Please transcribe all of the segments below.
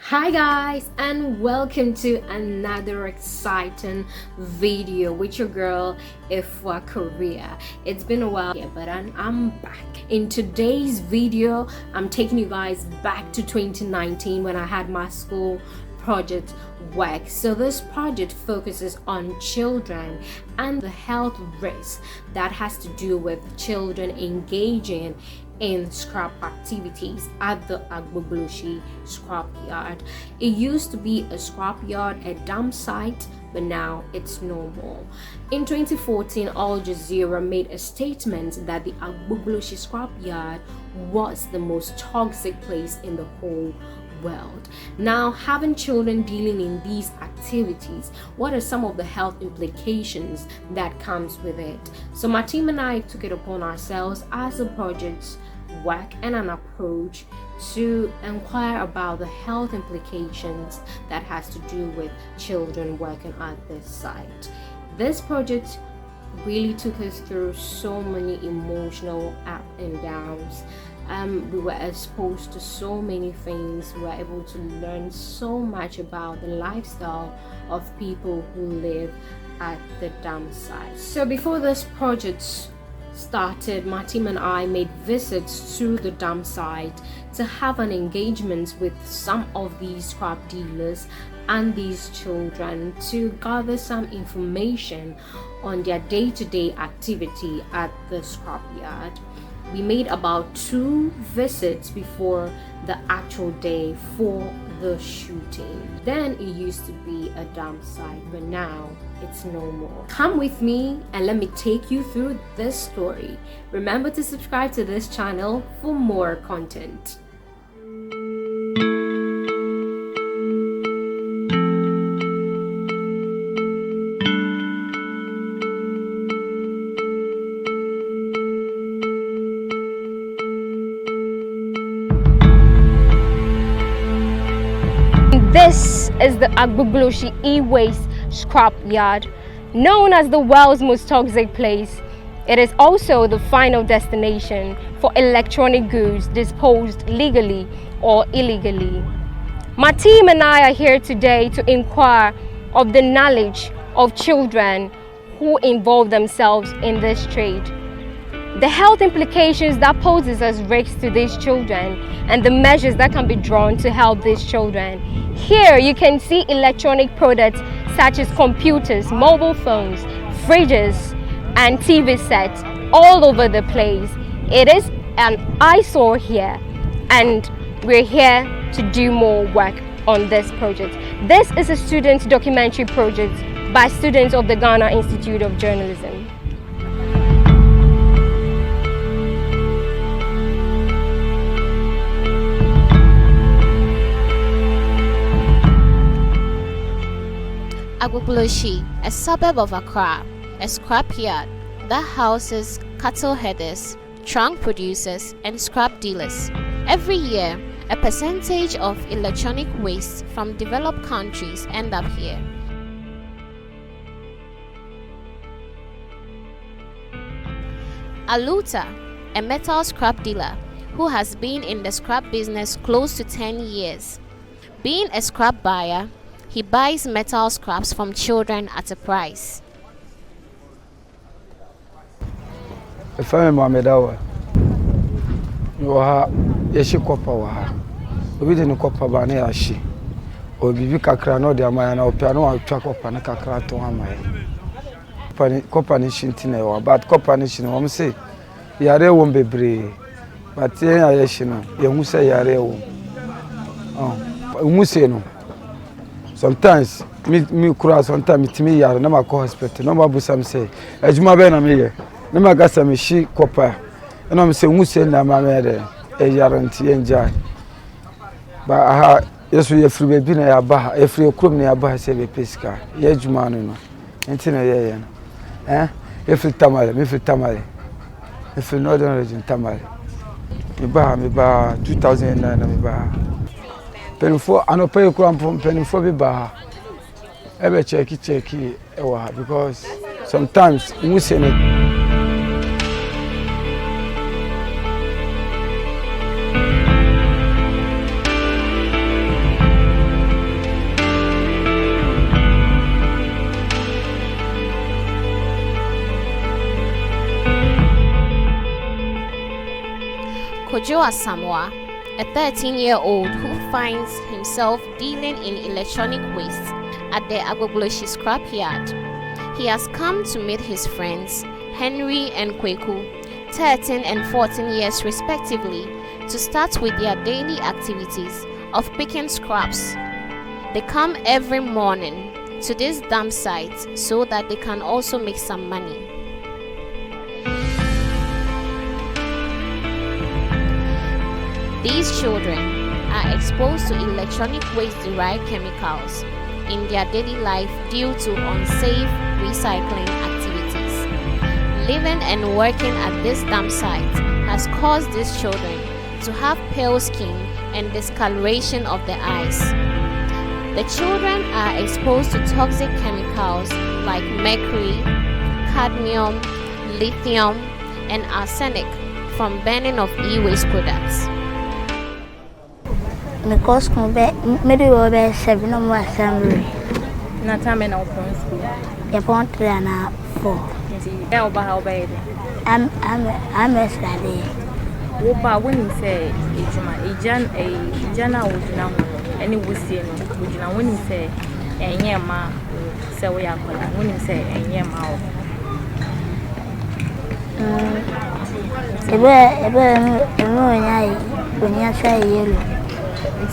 Hi guys, and welcome to another exciting video with your girl Efuakorea. It's been a while, but I'm back. In today's video, I'm taking you guys back to 2019 when I had my school project work. So this project focuses on children and the health risks that has to do with children engaging in scrap activities at the Agbogbloshie scrap yard. It used to be a scrap yard, a dump site, but now it's no more. In 2014, Al Jazeera made a statement that the Agbogbloshie scrap yard was the most toxic place in the whole world. Now, having children dealing in these activities, what are some of the health implications that comes with it? So my team and I took it upon ourselves as a project work and an approach to inquire about the health implications that has to do with children working at this site. This project really took us through so many emotional up and downs. We were exposed to so many things. We were able to learn so much about the lifestyle of people who live at the dump site. So before this project started, my team and I made visits to the dump site to have an engagement with some of these scrap dealers and these children to gather some information on their day-to-day activity at the scrap yard. We made about 2 visits before the actual day for the shooting. Then it used to be a dump site, but now it's no more. Come with me and let me take you through this story. Remember to subscribe to this channel for more content. This is the Agbogbloshie e-waste scrap yard, known as the world's most toxic place. It is also the final destination for electronic goods disposed legally or illegally. My team and I are here today to inquire of the knowledge of children who involve themselves in this trade, the health implications that poses as risks to these children, and the measures that can be drawn to help these children. Here you can see electronic products such as computers, mobile phones, fridges, and TV sets all over the place. It is an eyesore here, and we're here to do more work on this project. This is a student documentary project by students of the Ghana Institute of Journalism. Agbogbloshie, a suburb of Accra, a scrap yard that houses cattle headers, trunk producers, and scrap dealers. Every year, a percentage of electronic waste from developed countries end up here. Aluta, a metal scrap dealer who has been in the scrap business close to 10 years. Being a scrap buyer, he buys metal scraps from children at a price. If I'm Mohamedawa, you are Yashi Copa. We didn't copper Baneashi or Bibica Crano, the Amana or Piano or Chacopana Crato Amai. Copper nation, or bad copper nation, say, Yare won't be brave, but Yashino, Yamusa Yare. Oh, Museno. Sometimes me cross sometimes me yard na call hospital no ma busam say ejuma be na me ye me ma gasa me shi kopa na me say nwuse na ma me de e yarranty enjoy ba aha yeso ye free be bi na ya ba e free krom na ya ba say be pesca ye ejuma no enti na ye no e free tamale me free tamale e free northern region tamale me ba 2009 na me ba penfo anopa e kura penfo be ba ebe check e wa because sometimes we say Kojo Asamoah, a 13-year-old who finds himself dealing in electronic waste at the Agbogbloshie scrapyard. He has come to meet his friends, Henry and Kweku, 13 and 14 years respectively, to start with their daily activities of picking scraps. They come every morning to this dump site so that they can also make some money. These children are exposed to electronic waste-derived chemicals in their daily life due to unsafe recycling activities. Living and working at this dump site has caused these children to have pale skin and discoloration of the eyes. The children are exposed to toxic chemicals like mercury, cadmium, lithium, and arsenic from burning of e-waste products. Because maybe we'll be 7 or more assembly. Not time in open school. You want 3 and 4. Yeah, but how bad? I'm a study. Opa, when you say, Jana would now, and it was seen, would you know when you say, and yeah, ma, so we are calling, when you say, and yeah, ma. When you say yellow.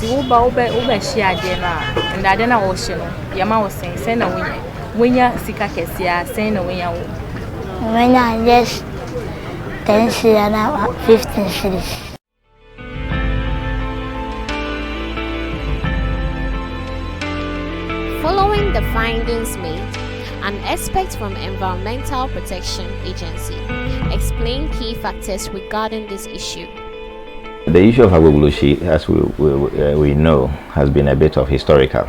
Uba share dinner, and I don't know ocean. Yama was saying, send a winner. When you see Kakesia, send a winner. When I just 10 cities and 15 cities. Following the findings made, an expert from Environmental Protection Agency explained key factors regarding this issue. The issue of Agbogbloshie, as we know, has been a bit of historical,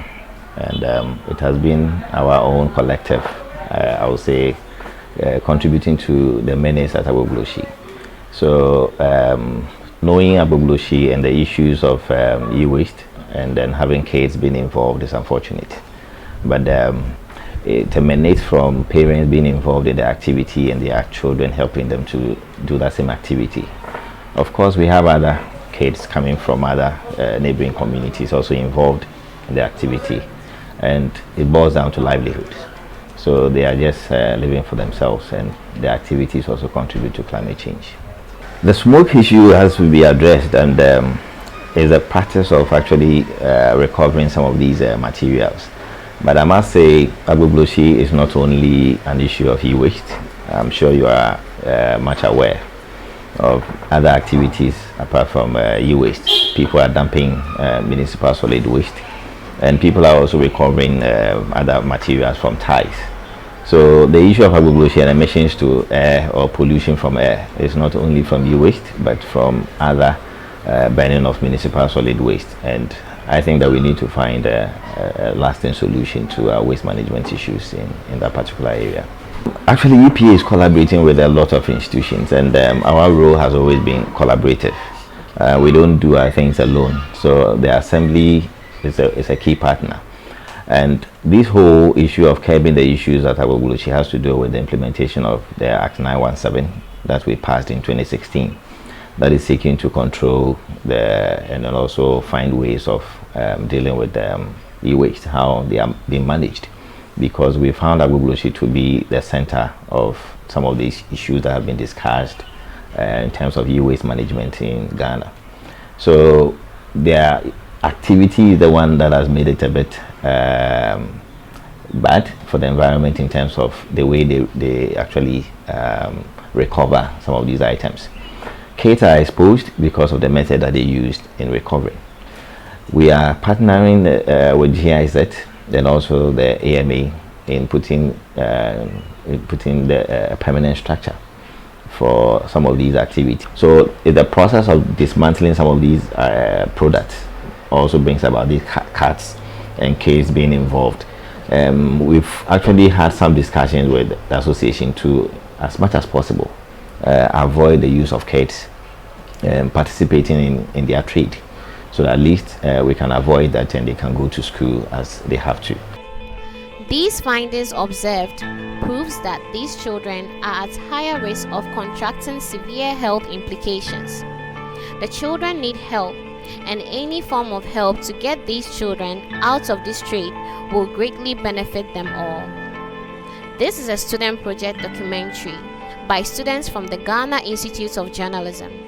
and it has been our own collective, I would say, contributing to the menace at Agbogbloshie. So, knowing Agbogbloshie and the issues of e-waste, and then having kids being involved is unfortunate. But it emanates from parents being involved in the activity and their children helping them to do that same activity. Of course, we have other kids coming from other neighboring communities also involved in the activity, and it boils down to livelihood. So they are just living for themselves, and the activities also contribute to climate change. The smoke issue has to be addressed, and is a practice of actually recovering some of these materials. But I must say, Agbogbloshie is not only an issue of e-waste. I'm sure you are much aware of other activities apart from e-waste. People are dumping municipal solid waste, and people are also recovering other materials from ties. So the issue of Agbogbloshie and emissions to air or pollution from air is not only from e-waste but from other burning of municipal solid waste, and I think that we need to find a lasting solution to our waste management issues in that particular area. Actually, EPA is collaborating with a lot of institutions, and our role has always been collaborative. We don't do our things alone, so the assembly is a key partner. And this whole issue of curbing the issues at Agbogbloshie has to do with the implementation of the Act 917 that we passed in 2016. That is seeking to control and then also find ways of dealing with e-waste, how they are being managed. Because we found Agbogbloshie to be the center of some of these issues that have been discussed in terms of e-waste management in Ghana. So their activity is the one that has made it a bit bad for the environment in terms of the way they actually recover some of these items. Kids are exposed because of the method that they used in recovering. We are partnering with GIZ and also the AMA in putting the permanent structure for some of these activities. So the process of dismantling some of these products also brings about these cuts and kids being involved. We've actually had some discussions with the association to, as much as possible, avoid the use of kids participating in their trade, so that at least we can avoid that and they can go to school as they have to. These findings observed proves that these children are at higher risk of contracting severe health implications. The children need help, and any form of help to get these children out of this trade will greatly benefit them all. This is a student project documentary by students from the Ghana Institute of Journalism.